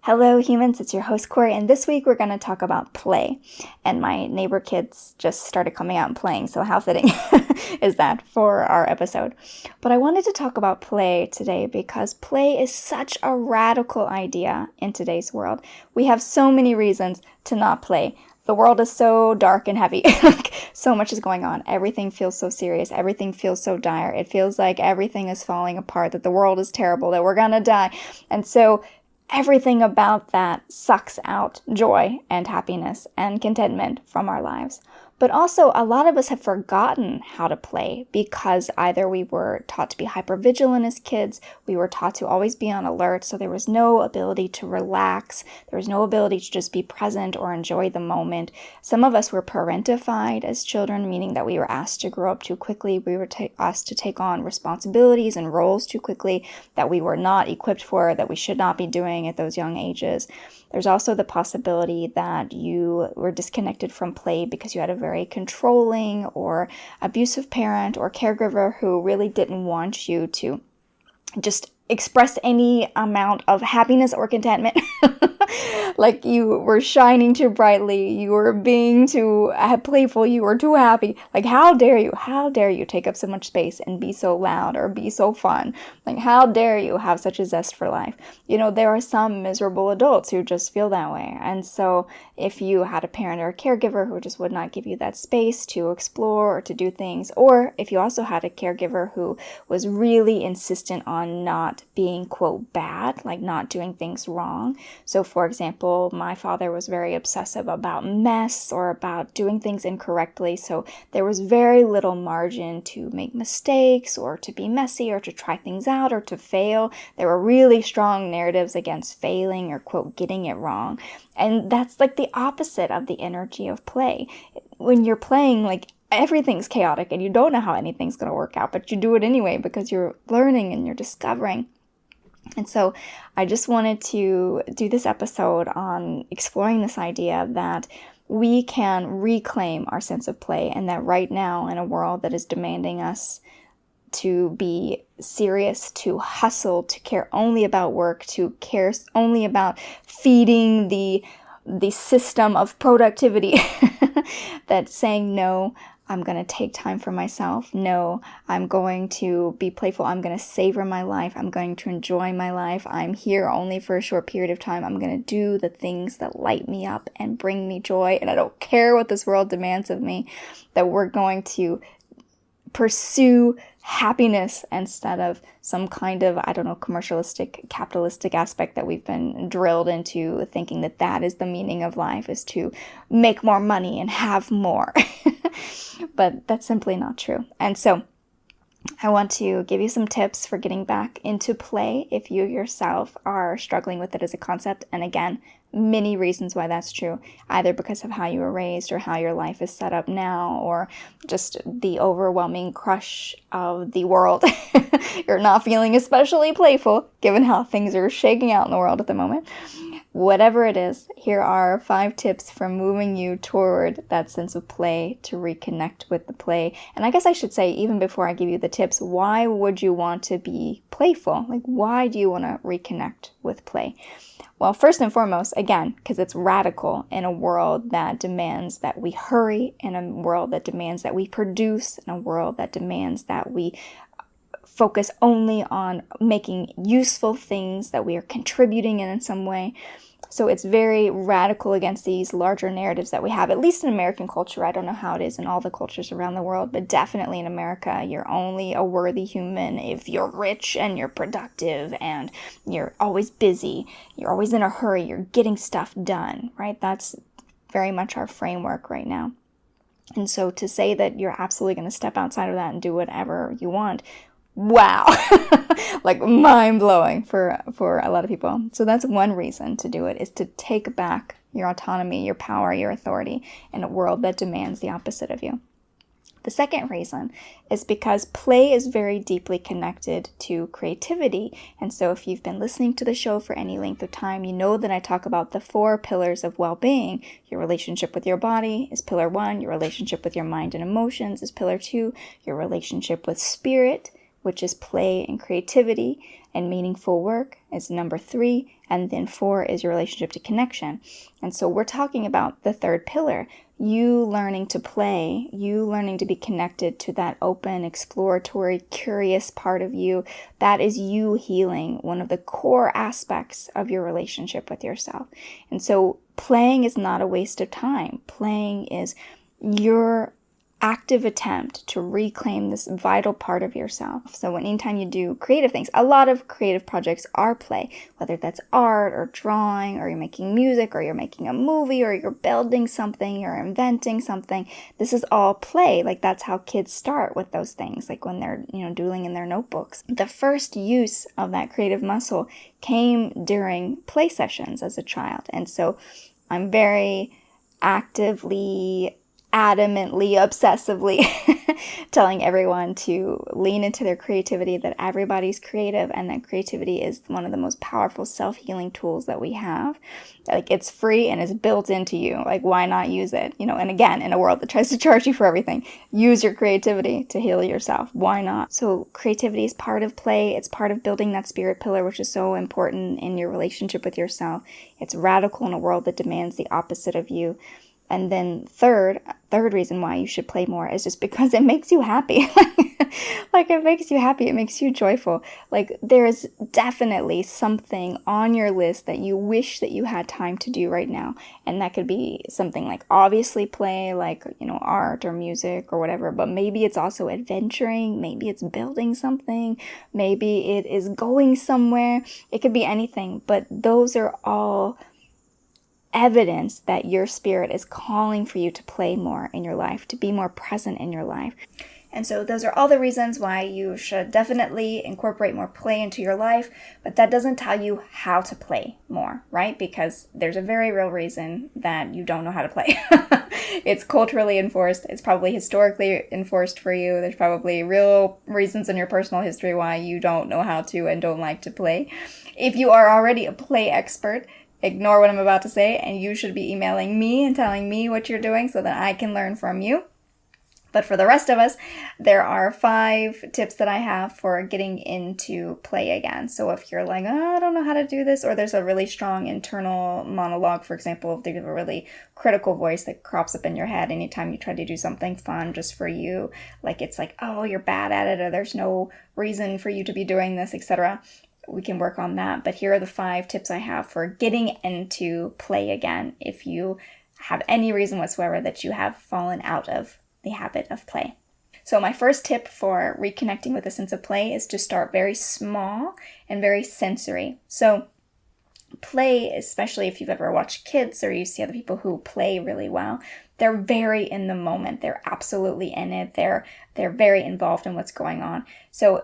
Hello humans, it's your host Corey, and this week we're going to talk about play. And my neighbor kids just started coming out and playing, so how fitting is that for our episode. But I wanted to talk about play today because play is such a radical idea in today's world. We have so many reasons to not play. The world is so dark and heavy. So much is going on. Everything feels so serious. Everything feels so dire. It feels like everything is falling apart, that the world is terrible, that we're gonna die. And so everything about that sucks out joy and happiness and contentment from our lives. But also, a lot of us have forgotten how to play because either we were taught to be hypervigilant as kids, we were taught to always be on alert, so there was no ability to relax, there was no ability to just be present or enjoy the moment. Some of us were parentified as children, meaning that we were asked to grow up too quickly, we were asked to take on responsibilities and roles too quickly that we were not equipped for, that we should not be doing at those young ages. There's also the possibility that you were disconnected from play because you had a very controlling or abusive parent or caregiver who really didn't want you to just express any amount of happiness or contentment. Like you were shining too brightly, you were being too playful, you were too happy. Like how dare you take up so much space and be so loud or be so fun? Like how dare you have such a zest for life? You know, there are some miserable adults who just feel that way. And so if you had a parent or a caregiver who just would not give you that space to explore or to do things, or if you also had a caregiver who was really insistent on not being, quote, bad, like not doing things wrong. So for example, my father was very obsessive about mess or about doing things incorrectly. So there was very little margin to make mistakes or to be messy or to try things out or to fail. There were really strong narratives against failing or, quote, getting it wrong. And that's like the opposite of the energy of play. When you're playing, like everything's chaotic and you don't know how anything's going to work out, but you do it anyway because you're learning and you're discovering. And so I just wanted to do this episode on exploring this idea that we can reclaim our sense of play, and that right now in a world that is demanding us to be serious, to hustle, to care only about work, to care only about feeding the system of productivity, that saying no, I'm going to take time for myself. No, I'm going to be playful. I'm going to savor my life. I'm going to enjoy my life. I'm here only for a short period of time. I'm going to do the things that light me up and bring me joy. And I don't care what this world demands of me, that we're going to pursue happiness instead of some kind of, commercialistic, capitalistic aspect that we've been drilled into thinking that that is the meaning of life, is to make more money and have more. But that's simply not true. And so I want to give you some tips for getting back into play if you yourself are struggling with it as a concept. And again, many reasons why that's true, either because of how you were raised or how your life is set up now, or just the overwhelming crush of the world. You're not feeling especially playful given how things are shaking out in the world at the moment. Whatever it is, here are 5 tips for moving you toward that sense of play, to reconnect with the play. And I guess I should say, even before I give you the tips, why would you want to be playful? Like, why do you want to reconnect with play? Well, first and foremost, again, because it's radical in a world that demands that we hurry, in a world that demands that we produce, in a world that demands that we focus only on making useful things, that we are contributing in some way. So it's very radical against these larger narratives that we have, at least in American culture. I don't know how it is in all the cultures around the world, but definitely in America, you're only a worthy human if you're rich and you're productive and you're always busy, you're always in a hurry, you're getting stuff done, right? That's very much our framework right now. And so to say that you're absolutely going to step outside of that and do whatever you want, wow, like mind-blowing for a lot of people. So that's one reason to do it, is to take back your autonomy, your power, your authority in a world that demands the opposite of you. The second reason is because play is very deeply connected to creativity. And so if you've been listening to the show for any length of time, you know that I talk about the 4 pillars of well-being. Your relationship with your body is pillar 1. Your relationship with your mind and emotions is pillar 2. Your relationship with spirit, which is play and creativity and meaningful work, is number 3. And then 4 is your relationship to connection. And so we're talking about the third pillar, you learning to play, you learning to be connected to that open, exploratory, curious part of you. That is you healing one of the core aspects of your relationship with yourself. And so playing is not a waste of time. Playing is your active attempt to reclaim this vital part of yourself. So anytime you do creative things, a lot of creative projects are play, whether that's art or drawing, or you're making music, or you're making a movie, or you're building something, or inventing something. This is all play. Like, that's how kids start with those things, like when they're, doodling in their notebooks. The first use of that creative muscle came during play sessions as a child. And so I'm very actively, adamantly, obsessively telling everyone to lean into their creativity, that everybody's creative, and that creativity is one of the most powerful self-healing tools that we have. Like, it's free and it's built into you. Like, why not use it? And again, in a world that tries to charge you for everything, use your creativity to heal yourself. Why not? So creativity is part of play. It's part of building that spirit pillar, which is so important in your relationship with yourself. It's radical in a world that demands the opposite of you. And then third reason why you should play more is just because it makes you happy. Like, it makes you happy. It makes you joyful. Like, there's definitely something on your list that you wish that you had time to do right now. And that could be something like obviously play, like, art or music or whatever. But maybe it's also adventuring. Maybe it's building something. Maybe it is going somewhere. It could be anything. But those are all evidence that your spirit is calling for you to play more in your life, to be more present in your life. And so those are all the reasons why you should definitely incorporate more play into your life, but that doesn't tell you how to play more, right? Because there's a very real reason that you don't know how to play. It's culturally enforced. It's probably historically enforced for you. There's probably real reasons in your personal history why you don't know how to and don't like to play. If you are already a play expert, ignore what I'm about to say, and you should be emailing me and telling me what you're doing so that I can learn from you. But for the rest of us, there are 5 tips that I have for getting into play again. So if you're like, I don't know how to do this, or there's a really strong internal monologue, for example, if there's a really critical voice that crops up in your head anytime you try to do something fun just for you, like it's like, oh, you're bad at it, or there's no reason for you to be doing this, etc., we can work on that. But here are the 5 tips I have for getting into play again if you have any reason whatsoever that you have fallen out of the habit of play. So my first tip for reconnecting with a sense of play is to start very small and very sensory. So play, especially if you've ever watched kids or you see other people who play really well, they're very in the moment. They're absolutely in it. They're very involved in what's going on. So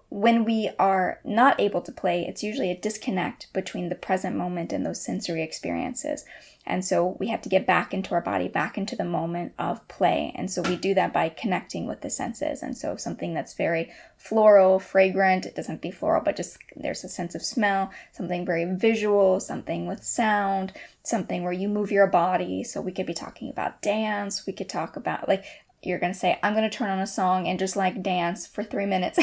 when we are not able to play, it's usually a disconnect between the present moment and those sensory experiences. And so we have to get back into our body, back into the moment of play. And so we do that by connecting with the senses. And so something that's very floral, fragrant, it doesn't have to be floral, but just there's a sense of smell, something very visual, something with sound, something where you move your body. So we could be talking about dance. We could talk about, like, you're going to say, I'm going to turn on a song and just like dance for 3 minutes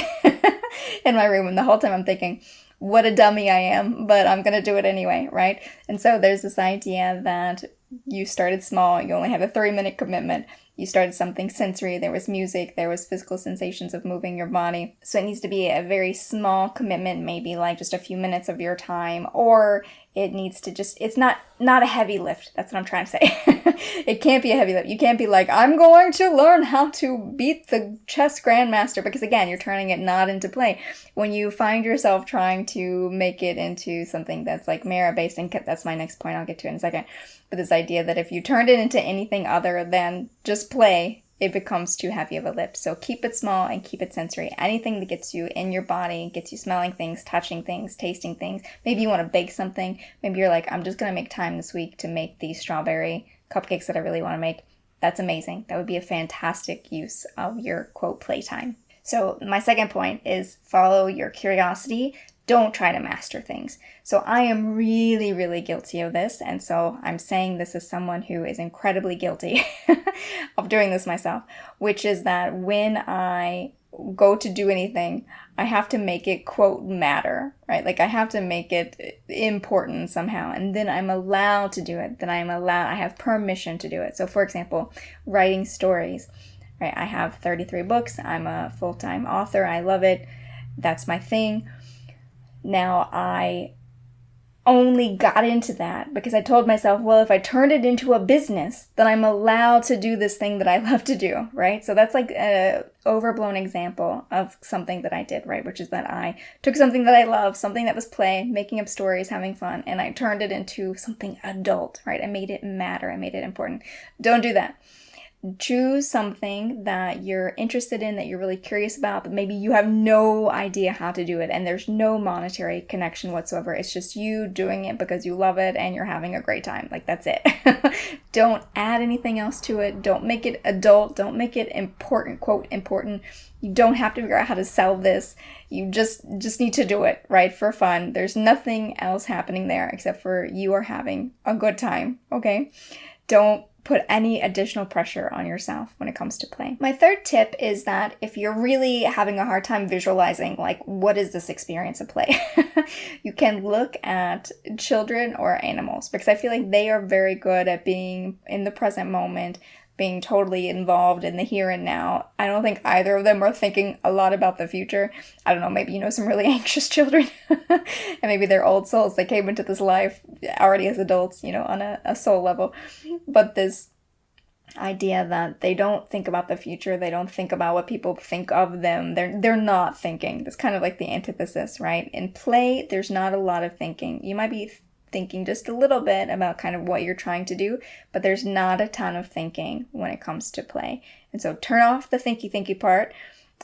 in my room. And the whole time I'm thinking, what a dummy I am, but I'm going to do it anyway, right? And so there's this idea that you started small, you only had a 3-minute commitment. You started something sensory, there was music, there was physical sensations of moving your body. So it needs to be a very small commitment, maybe like just a few minutes of your time, or it needs to just, it's not a heavy lift. That's what I'm trying to say. It can't be a heavy lift. You can't be like, I'm going to learn how to beat the chess grandmaster, because again, you're turning it not into play. When you find yourself trying to make it into something that's like merit-based, and that's my next point I'll get to in a second, but this idea that if you turned it into anything other than just play, it becomes too heavy of a lift. So keep it small and keep it sensory. Anything that gets you in your body, gets you smelling things, touching things, tasting things. Maybe you want to bake something. Maybe you're like, I'm just going to make time this week to make these strawberry cupcakes that I really want to make. That's amazing. That would be a fantastic use of your, quote, playtime. So my second point is follow your curiosity. Don't try to master things. So I am really, really guilty of this. And so I'm saying this as someone who is incredibly guilty of doing this myself, which is that when I go to do anything, I have to make it, quote, matter, right? Like I have to make it important somehow. And then I'm allowed to do it. I have permission to do it. So for example, writing stories, right? I have 33 books. I'm a full-time author. I love it. That's my thing. Now I only got into that because I told myself, well, if I turned it into a business, then I'm allowed to do this thing that I love to do, right? So that's like an overblown example of something that I did, right? Which is that I took something that I love, something that was play, making up stories, having fun, and I turned it into something adult, right? I made it matter. I made it important. Don't do that. Choose something that you're interested in, that you're really curious about, but maybe you have no idea how to do it and there's no monetary connection whatsoever. It's just you doing it because you love it and you're having a great time. Like, that's it. Don't add anything else to it. Don't make it adult. Don't make it important, quote, important. You don't have to figure out how to sell this. You just need to do it, right? For fun. There's nothing else happening there except for you are having a good time, okay? Don't put any additional pressure on yourself when it comes to play. My third tip is that if you're really having a hard time visualizing, like, what is this experience of play? You can look at children or animals, because I feel like they are very good at being in the present moment, being totally involved in the here and now. I don't think either of them are thinking a lot about the future. I don't know, maybe you know some really anxious children and maybe they're old souls. They came into this life already as adults, on a soul level. But this idea that they don't think about the future, they don't think about what people think of them, they're not thinking. That's kind of like the antithesis, right? In play, there's not a lot of thinking. You might be thinking just a little bit about kind of what you're trying to do, but there's not a ton of thinking when it comes to play. And so turn off the thinky part,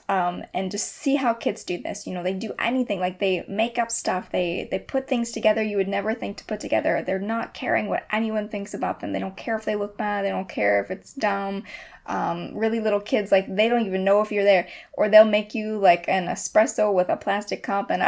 and just see how kids do this. They do anything, like they make up stuff, they put things together you would never think to put together. They're not caring what anyone thinks about them. They don't care if they look bad, they don't care if it's dumb. Really little kids, like, they don't even know if you're there, or they'll make you like an espresso with a plastic cup and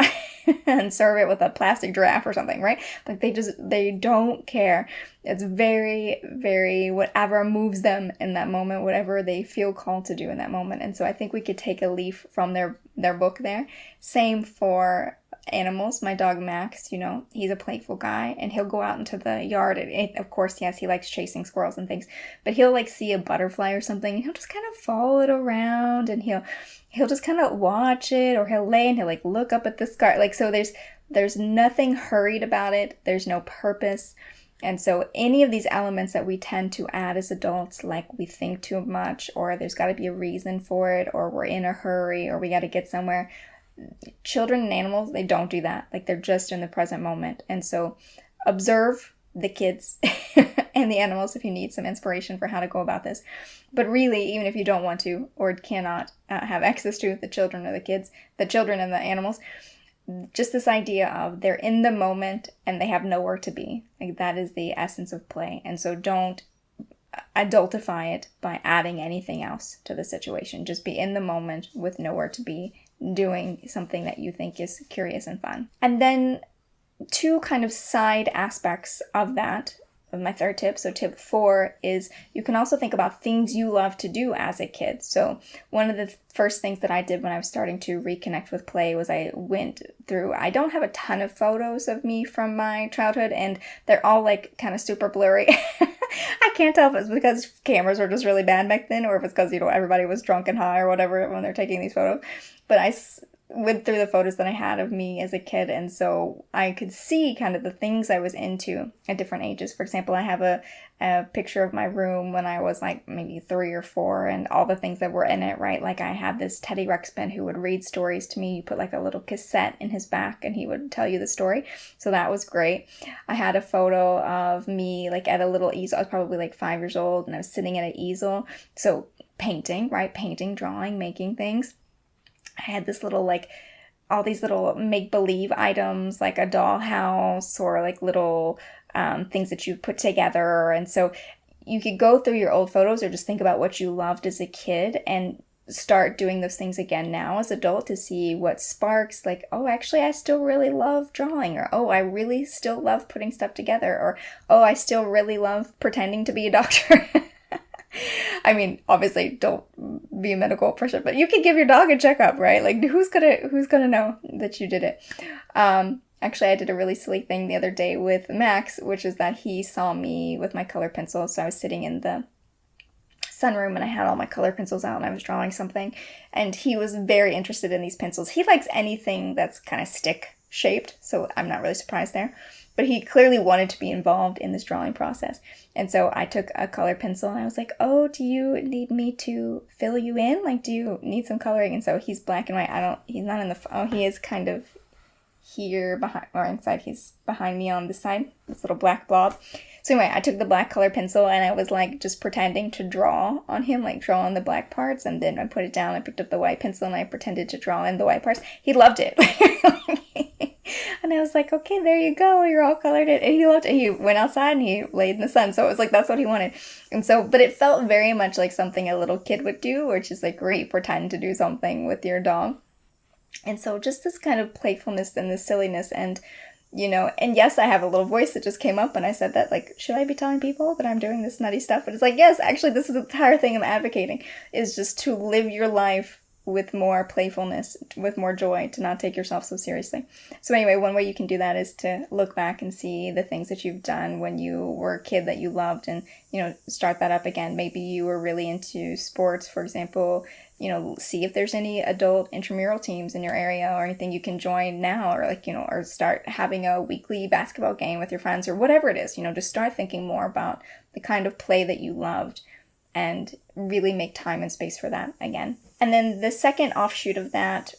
and serve it with a plastic giraffe or something, right? Like, they don't care. It's very, very whatever moves them in that moment, whatever they feel called to do in that moment. And so I think we could take a leaf from their book there. Same for animals. My dog Max, he's a playful guy, and he'll go out into the yard. Of course, yes, he likes chasing squirrels and things, but he'll like see a butterfly or something, and he'll just kind of follow it around, and he'll just kind of watch it, or he'll lay and he'll like look up at the sky. Like, so there's nothing hurried about it. There's no purpose. And so any of these elements that we tend to add as adults, like we think too much, or there's got to be a reason for it, or we're in a hurry, or we got to get somewhere. Children and animals, they don't do that. Like, they're just in the present moment. And so observe the kids and the animals if you need some inspiration for how to go about this. But really, even if you don't want to or cannot have access to the children or the kids, the children and the animals, just this idea of they're in the moment and they have nowhere to be. Like, that is the essence of play. And so don't adultify it by adding anything else to the situation. Just be in the moment with nowhere to be, doing something that you think is curious and fun. And then two kind of side aspects of that, of my third tip. So tip 4 is you can also think about things you love to do as a kid. So one of the first things that I did when I was starting to reconnect with play was I went through, I don't have a ton of photos of me from my childhood, and they're all like kind of super blurry. I can't tell if it's because cameras were just really bad back then, or if it's because, everybody was drunk and high or whatever when they're taking these photos. But I went through the photos that I had of me as a kid, and so I could see kind of the things I was into at different ages. For example, I have a picture of my room when I was like maybe 3 or 4, and all the things that were in it, right? Like, I had this Teddy Ruxpin who would read stories to me. You put like a little cassette in his back and he would tell you the story. So that was great. I had a photo of me like at a little easel. I was probably like 5 years old, and I was sitting at an easel. So painting, right? Painting, drawing, making things. I had this little, like, all these little make-believe items, like a dollhouse or like little things that you put together. And so you could go through your old photos or just think about what you loved as a kid and start doing those things again now as an adult to see what sparks, like, oh, actually, I still really love drawing, or, oh, I really still love putting stuff together, or, oh, I still really love pretending to be a doctor. I mean, obviously, don't be a medical person, but you can give your dog a checkup, right? Like, who's gonna know that you did it? Actually, I did a really silly thing the other day with Max, which is that he saw me with my color pencil. So I was sitting in the sunroom and I had all my color pencils out and I was drawing something, and he was very interested in these pencils. He likes anything that's kind of stick shaped, so I'm not really surprised there. But he clearly wanted to be involved in this drawing process. And so I took a color pencil and I was like, oh, do you need me to fill you in? Like, do you need some coloring? And so he's black and white. He's not in the, oh, he is kind of here behind, or inside, he's behind me on this side, this little black blob. So anyway, I took the black color pencil and I was like just pretending to draw on him, like draw on the black parts, and then I put it down, I picked up the white pencil and I pretended to draw in the white parts. He loved it. And I was like, okay, there you go, you're all colored in. And he loved it. He went outside and he laid in the sun. So it was like, that's what he wanted. And so, but it felt very much like something a little kid would do, which is like, great, pretend to do something with your dog. And so just this kind of playfulness and this silliness, and, you know, and yes, I have a little voice that just came up and I said that, like, should I be telling people that I'm doing this nutty stuff? But it's like, yes, actually, this is the entire thing I'm advocating, is just to live your life with more playfulness, with more joy, to not take yourself so seriously. So anyway, one way you can do that is to look back and see the things that you've done when you were a kid that you loved, and, you know, start that up again. Maybe you were really into sports, for example. You know, see if there's any adult intramural teams in your area or anything you can join now, or like, you know, or start having a weekly basketball game with your friends or whatever it is. You know, just start thinking more about the kind of play that you loved and really make time and space for that again. And then the second offshoot of that,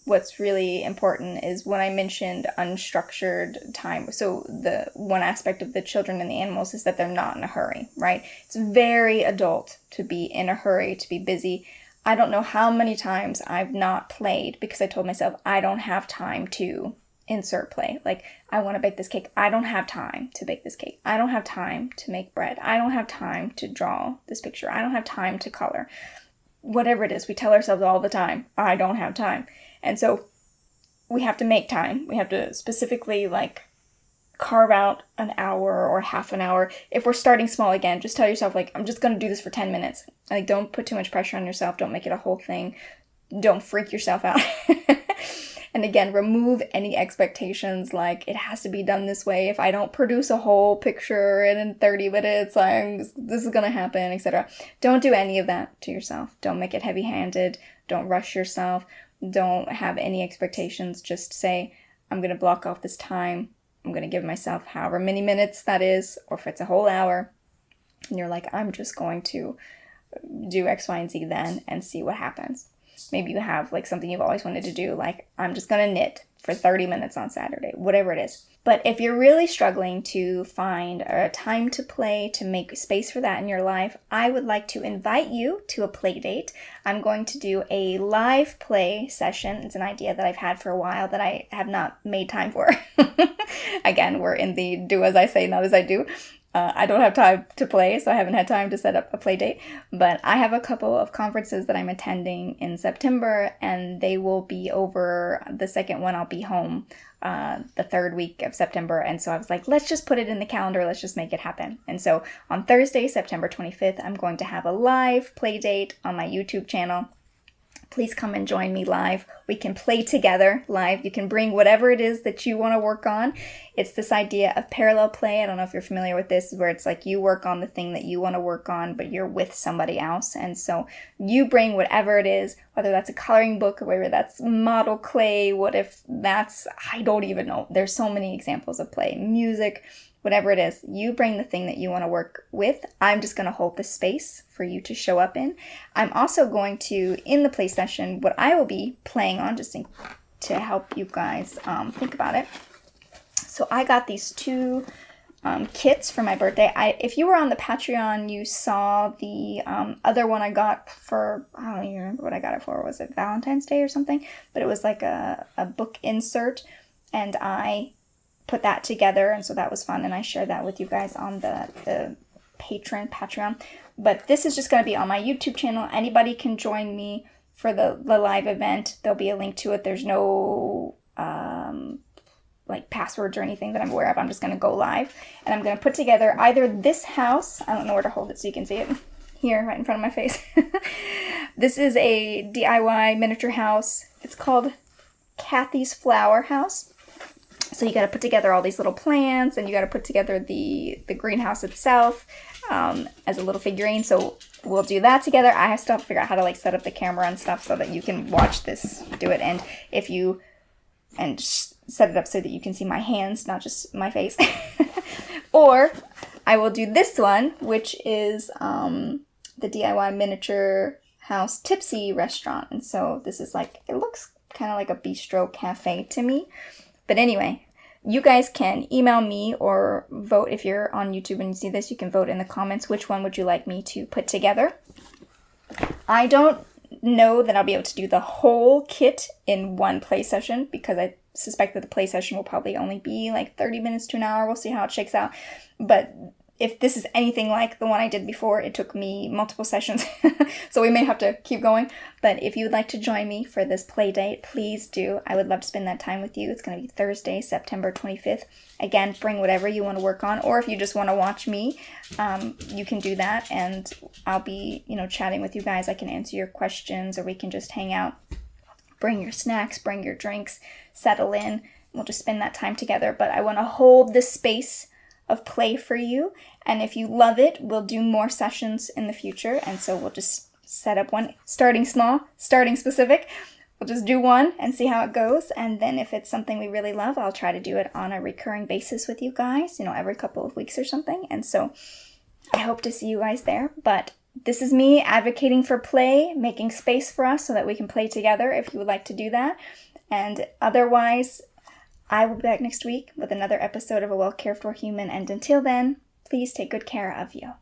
what's really important, is when I mentioned unstructured time. So the one aspect of the children and the animals is that they're not in a hurry, right? It's very adult to be in a hurry, to be busy. I don't know how many times I've not played because I told myself I don't have time to insert play. Like, I want to bake this cake. I don't have time to bake this cake. I don't have time to make bread. I don't have time to draw this picture. I don't have time to color. Whatever it is, we tell ourselves all the time, I don't have time. And so we have to make time. We have to specifically, like, carve out an hour or half an hour. If we're starting small again, just tell yourself, like, I'm just going to do this for 10 minutes. Like, don't put too much pressure on yourself. Don't make it a whole thing. Don't freak yourself out. And again, remove any expectations, like, it has to be done this way. If I don't produce a whole picture in 30 minutes, this is going to happen, etc. Don't do any of that to yourself. Don't make it heavy-handed. Don't rush yourself. Don't have any expectations. Just say, I'm going to block off this time. I'm going to give myself however many minutes that is, or if it's a whole hour. And you're like, I'm just going to do X, Y, and Z then and see what happens. Maybe you have like something you've always wanted to do, like, I'm just going to knit for 30 minutes on Saturday, whatever it is. But if you're really struggling to find a time to play, to make space for that in your life, I would like to invite you to a play date. I'm going to do a live play session. It's an idea that I've had for a while that I have not made time for. Again, we're in the do as I say, not as I do. I don't have time to play, so I haven't had time to set up a play date. But I have a couple of conferences that I'm attending in September, and they will be over. The second one, I'll be home the third week of September. And so I was like, let's just put it in the calendar. Let's just make it happen. And so on Thursday, September 25th, I'm going to have a live play date on my YouTube channel. Please come and join me live. We can play together live. You can bring whatever it is that you want to work on. It's this idea of parallel play. I don't know if you're familiar with this, where it's like you work on the thing that you want to work on, but you're with somebody else. And so you bring whatever it is, whether that's a coloring book or whether that's model clay, what if that's, I don't even know. There's so many examples of play, music, whatever it is, you bring the thing that you want to work with. I'm just going to hold the space for you to show up in. I'm also going to, in the play session, what I will be playing on, just to help you guys think about it. So I got these two kits for my birthday. If you were on the Patreon, you saw the other one I got for, I don't even remember what I got it for. Was it Valentine's Day or something? But it was like a book insert, and I put that together, and so that was fun, and I shared that with you guys on the Patreon. But this is just going to be on my YouTube channel. Anybody can join me for the live event. There'll be a link to it. There's no like passwords or anything that I'm aware of. I'm just going to go live, and I'm going to put together either this house, I don't know where to hold it so you can see it, here right in front of my face. This is a DIY miniature house. It's called Kathy's Flower House. So you got to put together all these little plants, and you got to put together the greenhouse itself as a little figurine. So we'll do that together. I have to figure out how to like set up the camera and stuff so that you can watch this do it. And if you set it up so that you can see my hands, not just my face. Or I will do this one, which is the DIY miniature house tipsy restaurant. And so this is like, it looks kind of like a bistro cafe to me. But anyway, you guys can email me or vote. If you're on YouTube and you see this, you can vote in the comments which one would you like me to put together. I don't know that I'll be able to do the whole kit in one play session because I suspect that the play session will probably only be like 30 minutes to an hour. We'll see how it shakes out. But if this is anything like the one I did before, it took me multiple sessions, so we may have to keep going. But if you would like to join me for this play date, please do. I would love to spend that time with you. It's going to be Thursday, September 25th. Again, bring whatever you want to work on, or if you just want to watch me, you can do that, and I'll be, chatting with you guys. I can answer your questions, or we can just hang out. Bring your snacks, bring your drinks, settle in. We'll just spend that time together. But I want to hold this space of play for you, and if you love it, we'll do more sessions in the future. And so we'll just set up one, starting small, starting specific. We'll just do one and see how it goes, and then if it's something we really love, I'll try to do it on a recurring basis with you guys, every couple of weeks or something. And so I hope to see you guys there. But this is me advocating for play, making space for us so that we can play together if you would like to do that. And otherwise, I will be back next week with another episode of A Well Cared For Human, and until then, please take good care of you.